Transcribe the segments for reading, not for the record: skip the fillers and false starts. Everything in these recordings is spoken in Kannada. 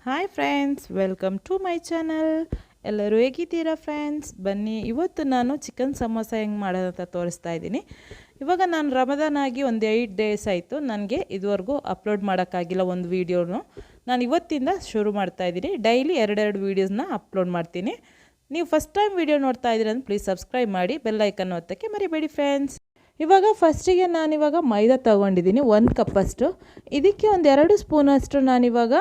Hi friends, welcome to my channel. ಎಲ್ಲರೂ ಹೇಗಿದ್ದೀರಾ ಫ್ರೆಂಡ್ಸ್? ಬನ್ನಿ, ಇವತ್ತು ನಾನು ಚಿಕನ್ ಸಮೋಸ ಹೆಂಗೆ ಮಾಡೋದು ಅಂತ ತೋರಿಸ್ತಾ ಇದ್ದೀನಿ. ಇವಾಗ ನಾನು ರಮದಾನ್ ಆಗಿ ಒಂದು 8 ಡೇಸ್ ಆಯಿತು. ನನಗೆ ಇದುವರೆಗೂ ಅಪ್ಲೋಡ್ ಮಾಡೋಕ್ಕಾಗಿಲ್ಲ ಒಂದು ವೀಡಿಯೋನು. ನಾನು ಇವತ್ತಿಂದ ಶುರು ಮಾಡ್ತಾಯಿದ್ದೀನಿ. ಡೈಲಿ 2 ವೀಡಿಯೋಸ್ನ ಅಪ್ಲೋಡ್ ಮಾಡ್ತೀನಿ. ನೀವು ಫಸ್ಟ್ ಟೈಮ್ ವೀಡಿಯೋ ನೋಡ್ತಾ ಇದ್ದೀರ ಅಂದ್ರೆ ಪ್ಲೀಸ್ ಸಬ್ಸ್ಕ್ರೈಬ್ ಮಾಡಿ, ಬೆಲ್ ಐಕನ್ ಒತ್ತಕ್ಕೆ ಮರಿಬೇಡಿ ಫ್ರೆಂಡ್ಸ್. ಇವಾಗ ಫಸ್ಟಿಗೆ ನಾನಿವಾಗ ಮೈದಾ ತೊಗೊಂಡಿದ್ದೀನಿ 1 ಕಪ್ಪಷ್ಟು. ಇದಕ್ಕೆ ಒಂದು 2 ಸ್ಪೂನಷ್ಟು ನಾನಿವಾಗ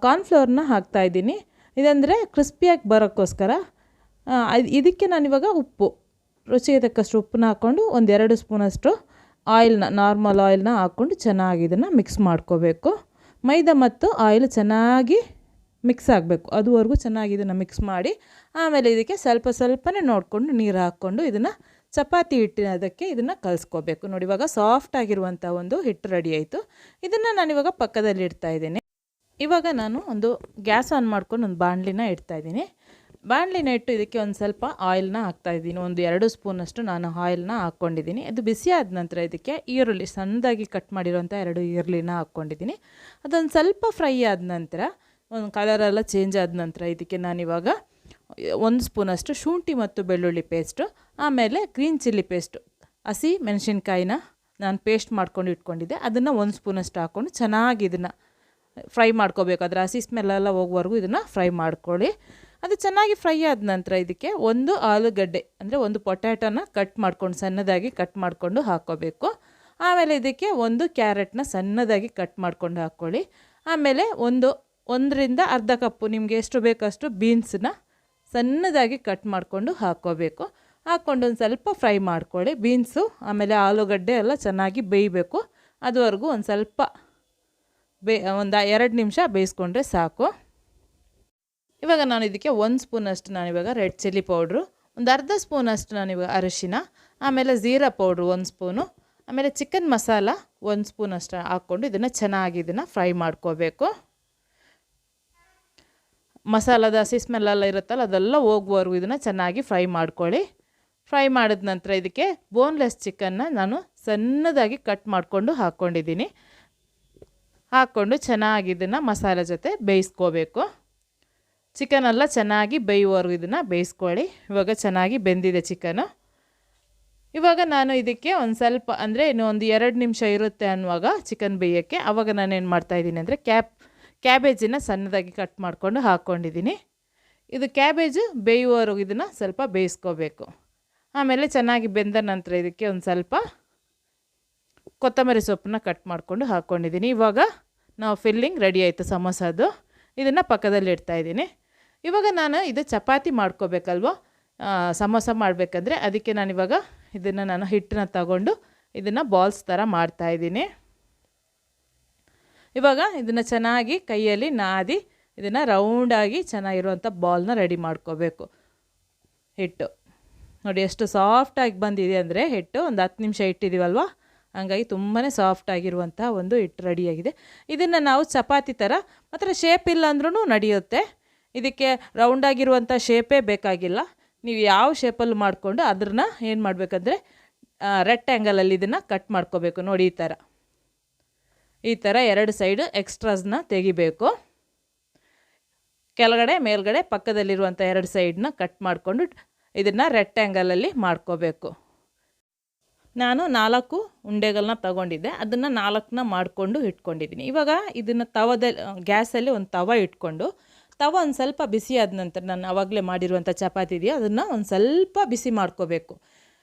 ಕಾರ್ನ್ಫ್ಲವರ್ನ ಹಾಕ್ತಾಯಿದ್ದೀನಿ. ಇದಂದರೆ ಕ್ರಿಸ್ಪಿಯಾಗಿ ಬರೋಕ್ಕೋಸ್ಕರ. ಇದಕ್ಕೆ ನಾನಿವಾಗ ಉಪ್ಪು, ರುಚಿಗೆ ತಕ್ಕಷ್ಟು ಉಪ್ಪನ್ನ ಹಾಕ್ಕೊಂಡು ಒಂದು 2 ಸ್ಪೂನಷ್ಟು ಆಯಿಲ್ನ, ನಾರ್ಮಲ್ ಆಯಿಲ್ನ ಹಾಕ್ಕೊಂಡು ಚೆನ್ನಾಗಿ ಇದನ್ನು ಮಿಕ್ಸ್ ಮಾಡ್ಕೋಬೇಕು. ಮೈದಾ ಮತ್ತು ಆಯಿಲ್ ಚೆನ್ನಾಗಿ ಮಿಕ್ಸ್ ಆಗಬೇಕು, ಅದುವರೆಗೂ ಚೆನ್ನಾಗಿ ಇದನ್ನು ಮಿಕ್ಸ್ ಮಾಡಿ ಆಮೇಲೆ ಇದಕ್ಕೆ ಸ್ವಲ್ಪನೇ ನೋಡಿಕೊಂಡು ನೀರು ಹಾಕ್ಕೊಂಡು ಇದನ್ನು ಚಪಾತಿ ಹಿಟ್ಟಿನದಕ್ಕೆ ಇದನ್ನು ಕಲಿಸ್ಕೋಬೇಕು. ನೋಡಿ, ಇವಾಗ ಸಾಫ್ಟಾಗಿರುವಂಥ ಒಂದು ಹಿಟ್ಟು ರೆಡಿ ಆಯಿತು. ಇದನ್ನು ನಾನಿವಾಗ ಪಕ್ಕದಲ್ಲಿ ಇಡ್ತಾಯಿದ್ದೀನಿ. ಇವಾಗ ನಾನು ಒಂದು ಗ್ಯಾಸ್ ಆನ್ ಮಾಡ್ಕೊಂಡು ಒಂದು ಬಾಣಲಿನ ಇಡ್ತಾಯಿದ್ದೀನಿ. ಬಾಣಲಿನ ಇಟ್ಟು ಇದಕ್ಕೆ ಒಂದು ಸ್ವಲ್ಪ ಆಯಿಲ್ನ ಹಾಕ್ತಾಯಿದ್ದೀನಿ. ಒಂದು 2 ಸ್ಪೂನಷ್ಟು ನಾನು ಆಯಿಲ್ನ ಹಾಕ್ಕೊಂಡಿದ್ದೀನಿ. ಅದು ಬಿಸಿ ಆದ ನಂತರ ಇದಕ್ಕೆ ಈರುಳ್ಳಿ, ಸಣ್ಣದಾಗಿ ಕಟ್ ಮಾಡಿರೋಂಥ 2 ಈರುಳ್ಳಿನ ಹಾಕ್ಕೊಂಡಿದ್ದೀನಿ. ಅದೊಂದು ಸ್ವಲ್ಪ ಫ್ರೈ ಆದ ನಂತರ, ಒಂದು ಕಲರೆಲ್ಲ ಚೇಂಜ್ ಆದ ನಂತರ ಇದಕ್ಕೆ ನಾನಿವಾಗ 1 ಸ್ಪೂನಷ್ಟು ಶುಂಠಿ ಮತ್ತು ಬೆಳ್ಳುಳ್ಳಿ ಪೇಸ್ಟು, ಆಮೇಲೆ ಗ್ರೀನ್ ಚಿಲ್ಲಿ ಪೇಸ್ಟು, ಹಸಿ ಮೆಣಸಿನ್ಕಾಯಿನ ನಾನು ಪೇಸ್ಟ್ ಮಾಡ್ಕೊಂಡು ಇಟ್ಕೊಂಡಿದ್ದೆ, ಅದನ್ನು 1 ಸ್ಪೂನಷ್ಟು ಹಾಕ್ಕೊಂಡು ಚೆನ್ನಾಗಿ ಇದನ್ನು ಫ್ರೈ ಮಾಡ್ಕೋಬೇಕು. ಅದರ ಹಸಿ ಸ್ಮೆಲ್ಲೆಲ್ಲ ಹೋಗುವವರೆಗೂ ಇದನ್ನು ಫ್ರೈ ಮಾಡ್ಕೊಳ್ಳಿ. ಅದು ಚೆನ್ನಾಗಿ ಫ್ರೈ ಆದ ನಂತರ ಇದಕ್ಕೆ ಒಂದು ಆಲೂಗಡ್ಡೆ, ಅಂದರೆ ಒಂದು ಪೊಟ್ಯಾಟೋನ ಕಟ್ ಮಾಡ್ಕೊಂಡು ಸಣ್ಣದಾಗಿ ಕಟ್ ಮಾಡಿಕೊಂಡು ಹಾಕ್ಕೋಬೇಕು. ಆಮೇಲೆ ಇದಕ್ಕೆ ಒಂದು ಕ್ಯಾರೆಟ್ನ ಸಣ್ಣದಾಗಿ ಕಟ್ ಮಾಡ್ಕೊಂಡು ಹಾಕ್ಕೊಳ್ಳಿ. ಆಮೇಲೆ 1ರಿಂದ ಅರ್ಧ ಕಪ್ಪು ನಿಮಗೆ ಎಷ್ಟು ಬೇಕಷ್ಟು ಬೀನ್ಸನ್ನ ಸಣ್ಣದಾಗಿ ಕಟ್ ಮಾಡಿಕೊಂಡು ಹಾಕ್ಕೋಬೇಕು. ಹಾಕ್ಕೊಂಡು ಒಂದು ಸ್ವಲ್ಪ ಫ್ರೈ ಮಾಡ್ಕೊಳ್ಳಿ ಬೀನ್ಸು. ಆಮೇಲೆ ಆಲೂಗಡ್ಡೆ ಎಲ್ಲ ಚೆನ್ನಾಗಿ ಬೇಯಬೇಕು. ಅದುವರೆಗೂ ಒಂದು ಸ್ವಲ್ಪ ಒಂದು 2 ನಿಮಿಷ ಬೇಯಿಸ್ಕೊಂಡ್ರೆ ಸಾಕು. ಇವಾಗ ನಾನು ಇದಕ್ಕೆ 1 ಸ್ಪೂನಷ್ಟು ನಾನಿವಾಗ ರೆಡ್ ಚಿಲ್ಲಿ ಪೌಡ್ರು, ಒಂದು ಅರ್ಧ ಸ್ಪೂನಷ್ಟು ನಾನಿವಾಗ ಅರಿಶಿನ, ಆಮೇಲೆ ಜೀರಾ ಪೌಡ್ರು 1 ಸ್ಪೂನು, ಆಮೇಲೆ ಚಿಕನ್ ಮಸಾಲ 1 ಸ್ಪೂನಷ್ಟು ಹಾಕ್ಕೊಂಡು ಇದನ್ನು ಚೆನ್ನಾಗಿ ಫ್ರೈ ಮಾಡ್ಕೋಬೇಕು. ಮಸಾಲದ ಹಸಿ ಸ್ಮೆಲ್ಲೆಲ್ಲ ಇರುತ್ತಲ್ಲ, ಅದೆಲ್ಲ ಹೋಗುವವರೆಗೂ ಇದನ್ನು ಚೆನ್ನಾಗಿ ಫ್ರೈ ಮಾಡ್ಕೊಳ್ಳಿ. ಫ್ರೈ ಮಾಡಿದ ನಂತರ ಇದಕ್ಕೆ ಬೋನ್ಲೆಸ್ ಚಿಕನ್ನ ನಾನು ಸಣ್ಣದಾಗಿ ಕಟ್ ಮಾಡಿಕೊಂಡು ಹಾಕ್ಕೊಂಡಿದ್ದೀನಿ. ಹಾಕ್ಕೊಂಡು ಚೆನ್ನಾಗಿ ಇದನ್ನು ಮಸಾಲೆ ಜೊತೆ ಬೇಯಿಸ್ಕೋಬೇಕು. ಚಿಕನೆಲ್ಲ ಚೆನ್ನಾಗಿ ಬೇಯುವವರೆಗೂ ಇದನ್ನು ಬೇಯಿಸ್ಕೊಳ್ಳಿ. ಇವಾಗ ಚೆನ್ನಾಗಿ ಬೆಂದಿದೆ ಚಿಕನು. ಇವಾಗ ನಾನು ಇದಕ್ಕೆ ಒಂದು ಸ್ವಲ್ಪ, ಅಂದರೆ ಇನ್ನು ಒಂದು 2 ನಿಮಿಷ ಇರುತ್ತೆ ಅನ್ನುವಾಗ ಚಿಕನ್ ಬೇಯೋಕ್ಕೆ, ಆವಾಗ ನಾನೇನು ಮಾಡ್ತಾಯಿದ್ದೀನಿ ಅಂದರೆ ಕ್ಯಾಬೇಜನ್ನು ಸಣ್ಣದಾಗಿ ಕಟ್ ಮಾಡಿಕೊಂಡು ಹಾಕ್ಕೊಂಡಿದ್ದೀನಿ. ಇದು ಕ್ಯಾಬೇಜು ಬೇಯುವವರೆಗೂ ಇದನ್ನು ಸ್ವಲ್ಪ ಬೇಯಿಸ್ಕೋಬೇಕು. ಆಮೇಲೆ ಚೆನ್ನಾಗಿ ಬೆಂದ ನಂತರ ಇದಕ್ಕೆ ಒಂದು ಸ್ವಲ್ಪ ಕೊತ್ತಂಬರಿ ಸೊಪ್ಪನ್ನ ಕಟ್ ಮಾಡಿಕೊಂಡು ಹಾಕ್ಕೊಂಡಿದ್ದೀನಿ. ಇವಾಗ ನಾವು ಫಿಲ್ಲಿಂಗ್ ರೆಡಿ ಆಯಿತು ಸಮೋಸದು. ಇದನ್ನು ಪಕ್ಕದಲ್ಲಿ ಇಡ್ತಾಯಿದ್ದೀನಿ. ಇವಾಗ ನಾನು ಇದು ಚಪಾತಿ ಮಾಡ್ಕೋಬೇಕಲ್ವ, ಸಮೋಸ ಮಾಡಬೇಕಂದ್ರೆ ಅದಕ್ಕೆ ನಾನಿವಾಗ ಇದನ್ನು ನಾನು ಹಿಟ್ಟನ್ನ ತಗೊಂಡು ಇದನ್ನು ಬಾಲ್ಸ್ ಥರ ಮಾಡ್ತಾಯಿದ್ದೀನಿ. ಇವಾಗ ಇದನ್ನು ಚೆನ್ನಾಗಿ ಕೈಯಲ್ಲಿ ನಾದಿ ಇದನ್ನು ರೌಂಡಾಗಿ ಚೆನ್ನಾಗಿರುವಂಥ ಬಾಲ್ನ ರೆಡಿ ಮಾಡ್ಕೋಬೇಕು. ಹಿಟ್ಟು ನೋಡಿ ಎಷ್ಟು ಸಾಫ್ಟಾಗಿ ಬಂದಿದೆ ಅಂದರೆ ಹಿಟ್ಟು. ಒಂದು 10 ನಿಮಿಷ ಇಟ್ಟಿದ್ದೀವಲ್ವ, ಹಂಗಾಗಿ ತುಂಬಾ ಸಾಫ್ಟಾಗಿರುವಂಥ ಒಂದು ಹಿಟ್ಟು ರೆಡಿಯಾಗಿದೆ. ಇದನ್ನು ನಾವು ಚಪಾತಿ ಥರ ಮಾತ್ರ ಶೇಪ್ ಇಲ್ಲ ಅಂದ್ರೂ ನಡೆಯುತ್ತೆ. ಇದಕ್ಕೆ ರೌಂಡಾಗಿರುವಂಥ ಶೇಪೇ ಬೇಕಾಗಿಲ್ಲ. ನೀವು ಯಾವ ಶೇಪಲ್ಲಿ ಮಾಡಿಕೊಂಡು ಅದನ್ನು ಏನು ಮಾಡಬೇಕಂದ್ರೆ ರೆಕ್ಟ್ಯಾಂಗಲಲ್ಲಿ ಇದನ್ನು ಕಟ್ ಮಾಡ್ಕೋಬೇಕು. ನೋಡಿ, ಈ ಥರ 2 ಸೈಡು ಎಕ್ಸ್ಟ್ರಾಸ್ನ ತೆಗಿಬೇಕು. ಕೆಳಗಡೆ ಮೇಲ್ಗಡೆ ಪಕ್ಕದಲ್ಲಿರುವಂಥ 2 ಸೈಡನ್ನ ಕಟ್ ಮಾಡಿಕೊಂಡು ಇದನ್ನು ರೆಕ್ಟ್ಯಾಂಗಲಲ್ಲಿ ಮಾಡ್ಕೋಬೇಕು. ನಾನು 4 ಉಂಡೆಗಳನ್ನ ತಗೊಂಡಿದ್ದೆ, ಅದನ್ನು 4ನ ಮಾಡಿಕೊಂಡು ಇಟ್ಕೊಂಡಿದ್ದೀನಿ. ಇವಾಗ ಇದನ್ನು ಗ್ಯಾಸಲ್ಲಿ ಒಂದು ತವ ಇಟ್ಕೊಂಡು, ತವ ಒಂದು ಸ್ವಲ್ಪ ಬಿಸಿ ಆದ ನಂತರ ನಾನು ಆವಾಗಲೇ ಮಾಡಿರುವಂಥ ಚಪಾತಿ ಇದೆಯೋ ಅದನ್ನು ಒಂದು ಸ್ವಲ್ಪ ಬಿಸಿ ಮಾಡ್ಕೋಬೇಕು.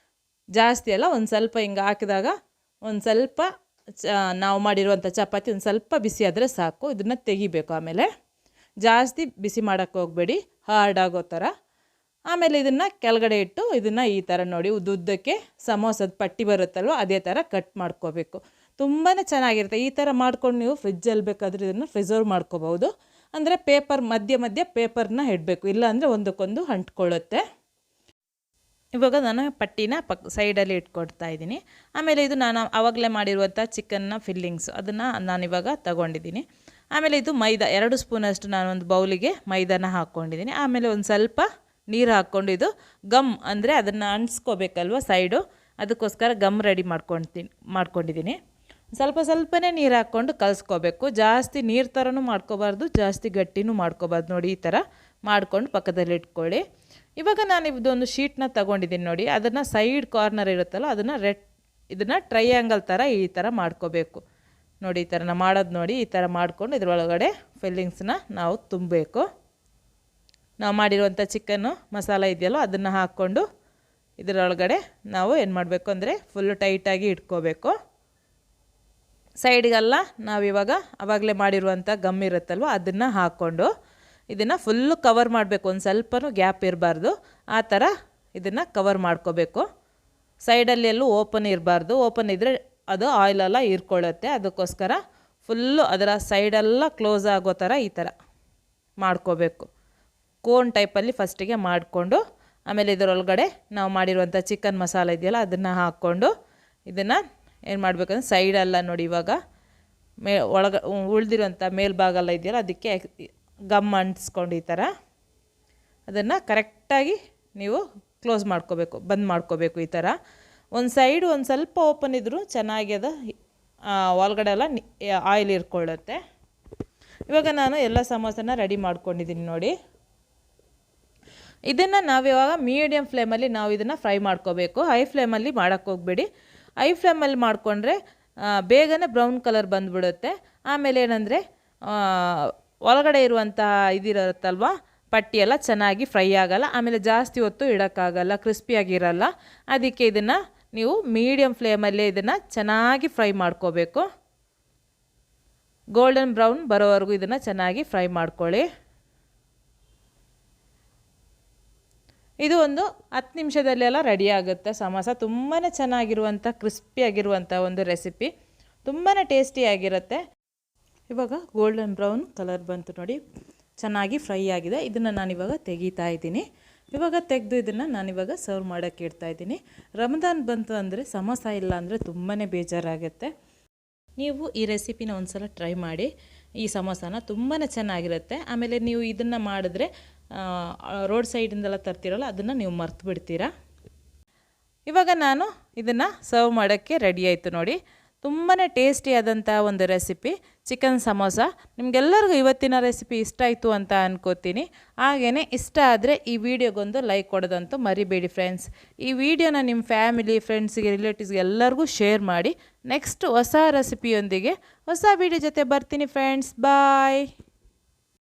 ಜಾಸ್ತಿ ಅಲ್ಲ, ಒಂದು ಸ್ವಲ್ಪ ಹಿಂಗೆ ಹಾಕಿದಾಗ ಒಂದು ಸ್ವಲ್ಪ ನಾವು ಮಾಡಿರುವಂಥ ಚಪಾತಿ ಒಂದು ಸ್ವಲ್ಪ ಬಿಸಿ ಆದರೆ ಸಾಕು. ಇದನ್ನು ತೆಗಿಬೇಕು. ಆಮೇಲೆ ಜಾಸ್ತಿ ಬಿಸಿ ಮಾಡೋಕ್ಕೆ ಹೋಗಬೇಡಿ, ಹಾರ್ಡ್ ಆಗೋ ಥರ. ಆಮೇಲೆ ಇದನ್ನು ಕೆಳಗಡೆ ಇಟ್ಟು ಇದನ್ನು ಈ ಥರ ನೋಡಿ ಉದ್ದುದ್ದಕ್ಕೆ ಸಮೋಸದ ಪಟ್ಟಿ ಬರುತ್ತಲ್ವ, ಅದೇ ಥರ ಕಟ್ ಮಾಡ್ಕೋಬೇಕು. ತುಂಬಾ ಚೆನ್ನಾಗಿರುತ್ತೆ. ಈ ಥರ ಮಾಡ್ಕೊಂಡು ನೀವು ಫ್ರಿಜ್ಜಲ್ಲಿ ಬೇಕಾದರೆ ಇದನ್ನು ಪ್ರಿಸರ್ವ್ ಮಾಡ್ಕೋಬೋದು. ಅಂದರೆ ಮಧ್ಯ ಪೇಪರ್ನ ಇಡಬೇಕು, ಇಲ್ಲಾಂದರೆ ಒಂದಕ್ಕೊಂದು ಅಂಟ್ಕೊಳ್ಳುತ್ತೆ. ಇವಾಗ ನಾನು ಪಟ್ಟಿನ ಸೈಡಲ್ಲಿ ಇಟ್ಕೊಡ್ತಾ ಇದ್ದೀನಿ. ಆಮೇಲೆ ಇದು ನಾನು ಆವಾಗಲೇ ಮಾಡಿರುವಂಥ ಚಿಕನ್ನ ಫಿಲ್ಲಿಂಗ್ಸು, ಅದನ್ನು ನಾನಿವಾಗ ತಗೊಂಡಿದ್ದೀನಿ. ಆಮೇಲೆ ಇದು ಮೈದಾ 2 ಸ್ಪೂನಷ್ಟು ನಾನು ಒಂದು ಬೌಲಿಗೆ ಮೈದಾನ ಹಾಕ್ಕೊಂಡಿದ್ದೀನಿ. ಆಮೇಲೆ ಒಂದು ಸ್ವಲ್ಪ ನೀರು ಹಾಕ್ಕೊಂಡು ಇದು ಗಮ್, ಅಂದರೆ ಅದನ್ನು ಅಂಟಿಸ್ಕೋಬೇಕಲ್ವ ಸೈಡು, ಅದಕ್ಕೋಸ್ಕರ ಗಮ್ ರೆಡಿ ಮಾಡ್ಕೊಂಡಿದ್ದೀನಿ. ಸ್ವಲ್ಪ ಸ್ವಲ್ಪನೇ ನೀರು ಹಾಕ್ಕೊಂಡು ಕಲಿಸ್ಕೋಬೇಕು. ಜಾಸ್ತಿ ನೀರು ಥರನೂ ಮಾಡ್ಕೋಬಾರ್ದು, ಜಾಸ್ತಿ ಗಟ್ಟಿನೂ ಮಾಡ್ಕೋಬಾರ್ದು. ನೋಡಿ ಈ ಥರ ಮಾಡ್ಕೊಂಡು ಪಕ್ಕದಲ್ಲಿ ಇಟ್ಕೊಳ್ಳಿ. ಇವಾಗ ನಾನು ಇದೊಂದು ಶೀಟ್ನ ತೊಗೊಂಡಿದ್ದೀನಿ ನೋಡಿ, ಅದನ್ನು ಸೈಡ್ ಕಾರ್ನರ್ ಇರುತ್ತಲ್ಲ ಅದನ್ನು ಇದನ್ನು ಟ್ರೈಯಾಂಗಲ್ ಥರ ಈ ಥರ ಮಾಡ್ಕೋಬೇಕು. ನೋಡಿ ಈ ಥರ ನಾವು ಮಾಡೋದು ನೋಡಿ, ಈ ಥರ ಮಾಡ್ಕೊಂಡು ಇದರೊಳಗಡೆ ಫಿಲ್ಲಿಂಗ್ಸ್ನ ನಾವು ತುಂಬಬೇಕು. ನಾವು ಮಾಡಿರುವಂಥ ಚಿಕನ್ನು ಮಸಾಲ ಇದೆಯಲ್ಲ ಅದನ್ನು ಹಾಕ್ಕೊಂಡು ಇದರೊಳಗಡೆ ನಾವು ಏನು ಮಾಡಬೇಕು ಅಂದರೆ ಫುಲ್ಲು ಟೈಟಾಗಿ ಇಟ್ಕೋಬೇಕು. ಸೈಡ್ಗೆಲ್ಲ ನಾವಿವಾಗ ಆವಾಗಲೇ ಮಾಡಿರುವಂಥ ಗಮ್ ಇರುತ್ತಲ್ವ ಅದನ್ನು ಹಾಕ್ಕೊಂಡು ಇದನ್ನು ಫುಲ್ಲು ಕವರ್ ಮಾಡಬೇಕು. ಒಂದು ಸ್ವಲ್ಪನೂ ಗ್ಯಾಪ್ ಇರಬಾರ್ದು, ಆ ಥರ ಇದನ್ನು ಕವರ್ ಮಾಡ್ಕೋಬೇಕು. ಸೈಡಲ್ಲಿ ಎಲ್ಲೂ ಓಪನ್ ಇರಬಾರ್ದು, ಓಪನ್ ಇದ್ದರೆ ಅದು ಆಯಿಲೆಲ್ಲ ಹೀರ್ಕೊಳ್ಳುತ್ತೆ. ಅದಕ್ಕೋಸ್ಕರ ಫುಲ್ಲು ಅದರ ಸೈಡೆಲ್ಲ ಕ್ಲೋಸ್ ಆಗೋ ಥರ ಈ ಥರ ಮಾಡ್ಕೋಬೇಕು. ಕೋನ್ ಟೈಪಲ್ಲಿ ಫಸ್ಟಿಗೆ ಮಾಡಿಕೊಂಡು ಆಮೇಲೆ ಇದರೊಳಗಡೆ ನಾವು ಮಾಡಿರುವಂಥ ಚಿಕನ್ ಮಸಾಲ ಇದೆಯಲ್ಲ ಅದನ್ನು ಹಾಕ್ಕೊಂಡು ಇದನ್ನು ಏನು ಮಾಡಬೇಕಂದ್ರೆ ಸೈಡೆಲ್ಲ ನೋಡಿ ಇವಾಗ ಉಳಿದಿರುವಂಥ ಮೇಲ್ಭಾಗೆಲ್ಲ ಇದೆಯಲ್ಲ ಅದಕ್ಕೆ ಗಮ್ ಅಂಟಿಸ್ಕೊಂಡು ಈ ಥರ ಅದನ್ನು ಕರೆಕ್ಟಾಗಿ ನೀವು ಕ್ಲೋಸ್ ಮಾಡ್ಕೋಬೇಕು, ಬಂದ್ ಮಾಡ್ಕೋಬೇಕು. ಈ ಥರ ಒಂದು ಸೈಡು ಒಂದು ಸ್ವಲ್ಪ ಓಪನ್ ಇದ್ದರೂ ಚೆನ್ನಾಗಿ ಅದು ಒಳಗಡೆ ಎಲ್ಲ ಆಯಿಲ್ ಇರ್ಕೊಳ್ಳುತ್ತೆ. ಇವಾಗ ನಾನು ಎಲ್ಲ ಸಮೋಸನ ರೆಡಿ ಮಾಡ್ಕೊಂಡಿದ್ದೀನಿ ನೋಡಿ. ಇದನ್ನು ನಾವಿವಾಗ ಮೀಡಿಯಮ್ ಫ್ಲೇಮಲ್ಲಿ ನಾವು ಇದನ್ನು ಫ್ರೈ ಮಾಡ್ಕೋಬೇಕು. ಹೈ ಫ್ಲೇಮಲ್ಲಿ ಮಾಡೋಕ್ಕೆ ಹೋಗಬೇಡಿ. ಹೈ ಫ್ಲೇಮಲ್ಲಿ ಮಾಡಿಕೊಂಡ್ರೆ ಬೇಗನೆ ಬ್ರೌನ್ ಕಲರ್ ಬಂದುಬಿಡುತ್ತೆ. ಆಮೇಲೆ ಏನಂದರೆ ಒಳಗಡೆ ಇರುವಂಥ ಇದಿರುತ್ತಲ್ವ ಪಟ್ಟಿ ಎಲ್ಲ ಚೆನ್ನಾಗಿ ಫ್ರೈ ಆಗೋಲ್ಲ, ಆಮೇಲೆ ಜಾಸ್ತಿ ಹೊತ್ತು ಇಡೋಕ್ಕಾಗಲ್ಲ, ಕ್ರಿಸ್ಪಿಯಾಗಿರಲ್ಲ. ಅದಕ್ಕೆ ಇದನ್ನು ನೀವು ಮೀಡಿಯಮ್ ಫ್ಲೇಮಲ್ಲೇ ಇದನ್ನು ಚೆನ್ನಾಗಿ ಫ್ರೈ ಮಾಡ್ಕೋಬೇಕು. ಗೋಲ್ಡನ್ ಬ್ರೌನ್ ಬರೋವರೆಗೂ ಇದನ್ನು ಚೆನ್ನಾಗಿ ಫ್ರೈ ಮಾಡ್ಕೊಳ್ಳಿ. ಇದು ಒಂದು 10 ನಿಮಿಷದಲ್ಲೆಲ್ಲ ರೆಡಿ ಆಗುತ್ತೆ ಸಮೋಸ. ತುಂಬಾ ಚೆನ್ನಾಗಿರುವಂಥ ಕ್ರಿಸ್ಪಿಯಾಗಿರುವಂಥ ಒಂದು ರೆಸಿಪಿ, ತುಂಬಾ ಟೇಸ್ಟಿಯಾಗಿರುತ್ತೆ. ಇವಾಗ ಗೋಲ್ಡನ್ ಬ್ರೌನ್ ಕಲರ್ ಬಂತು ನೋಡಿ, ಚೆನ್ನಾಗಿ ಫ್ರೈ ಆಗಿದೆ. ಇದನ್ನು ನಾನಿವಾಗ ತೆಗಿತಾ ಇದ್ದೀನಿ. ಇವಾಗ ತೆಗೆದು ಇದನ್ನು ನಾನಿವಾಗ ಸರ್ವ್ ಮಾಡೋಕ್ಕೆ ಇಡ್ತಾಯಿದ್ದೀನಿ. ರಮದಾನ್ ಬಂತು ಅಂದರೆ ಸಮೋಸ ಇಲ್ಲ ಅಂದರೆ ತುಂಬಾ ಬೇಜಾರಾಗುತ್ತೆ. ನೀವು ಈ ರೆಸಿಪಿನ ಒಂದು ಸಲ ಟ್ರೈ ಮಾಡಿ. ಈ ಸಮೋಸನ ತುಂಬಾ ಚೆನ್ನಾಗಿರುತ್ತೆ. ಆಮೇಲೆ ನೀವು ಇದನ್ನು ಮಾಡಿದ್ರೆ ರೋಡ್ ಸೈಡಿಂದೆಲ್ಲ ತರ್ತಿರಲ್ಲ ಅದನ್ನು ನೀವು ಮರ್ತು ಬಿಡ್ತೀರಾ. ಇವಾಗ ನಾನು ಇದನ್ನು ಸರ್ವ್ ಮಾಡೋಕ್ಕೆ ರೆಡಿ ಆಯಿತು ನೋಡಿ. ತುಂಬಾ ಟೇಸ್ಟಿಯಾದಂಥ ಒಂದು ರೆಸಿಪಿ ಚಿಕನ್ ಸಮೋಸ. ನಿಮಗೆಲ್ಲರಿಗೂ ಇವತ್ತಿನ ರೆಸಿಪಿ ಇಷ್ಟ ಆಯಿತು ಅಂತ ಅನ್ಕೋತೀನಿ. ಹಾಗೆಯೇ ಇಷ್ಟ ಆದರೆ ಈ ವಿಡಿಯೋಗೊಂದು ಲೈಕ್ ಕೊಡೋದಂತೂ ಮರಿಬೇಡಿ ಫ್ರೆಂಡ್ಸ್. ಈ ವಿಡಿಯೋನ ನಿಮ್ಮ ಫ್ಯಾಮಿಲಿ, ಫ್ರೆಂಡ್ಸಿಗೆ, ರಿಲೇಟಿವ್ಸ್ಗೆ ಎಲ್ಲರಿಗೂ ಶೇರ್ ಮಾಡಿ. ನೆಕ್ಸ್ಟ್ ಹೊಸ ರೆಸಿಪಿಯೊಂದಿಗೆ ಹೊಸ ವಿಡಿಯೋ ಜೊತೆ ಬರ್ತೀನಿ ಫ್ರೆಂಡ್ಸ್. ಬಾಯ್.